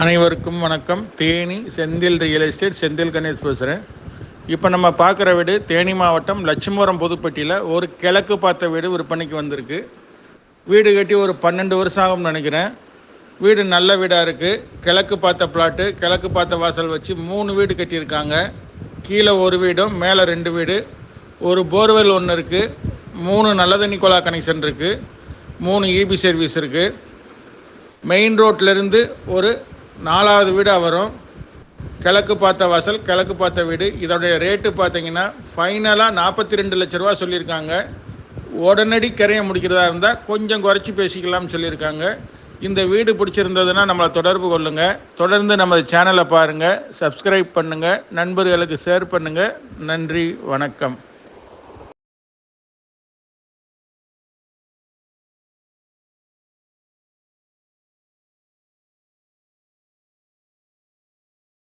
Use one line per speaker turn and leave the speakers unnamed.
அனைவருக்கும் வணக்கம். Theni Senthil real estate, Senthil Ganesh பேசுகிறேன். இப்போ நம்ம பார்க்குற வீடு தேனி மாவட்டம் லட்சுமபுரம் புதுப்பட்டியில் ஒரு கிழக்கு பார்த்த வீடு விற்பனைக்கு வந்திருக்கு. வீடு கட்டி ஒரு 12 வருஷம் ஆகும்னு நினைக்கிறேன். வீடு நல்ல வீடாக இருக்குது. கிழக்கு பார்த்த பிளாட்டு, கிழக்கு பார்த்த வாசல் வச்சு 3 வீடு கட்டியிருக்காங்க. கீழே ஒரு வீடும் மேலே 2 வீடு, ஒரு போர்வெல் ஒன்று இருக்குது, 3 நல்ல தண்ணி குழா கனெக்ஷன் இருக்குது, 3 இபி சர்வீஸ் இருக்குது. மெயின் ரோட்லேருந்து ஒரு 4வது வீடாக வரும். கிழக்கு பார்த்த வாசல், கிழக்கு பார்த்த வீடு. இதோடைய ரேட்டு பார்த்தீங்கன்னா ஃபைனலாக 42 லட்ச ரூபா சொல்லியிருக்காங்க. உடனடி கரையை முடிக்கிறதா இருந்தால் கொஞ்சம் குறைச்சி பேசிக்கலாம்னு சொல்லியிருக்காங்க. இந்த வீடு பிடிச்சிருந்ததுன்னா நம்மளை தொடர்பு கொள்ளுங்கள். தொடர்ந்து நமது சேனலை பாருங்கள், சப்ஸ்கிரைப் பண்ணுங்கள், நண்பர்களுக்கு ஷேர் பண்ணுங்கள். நன்றி, வணக்கம்.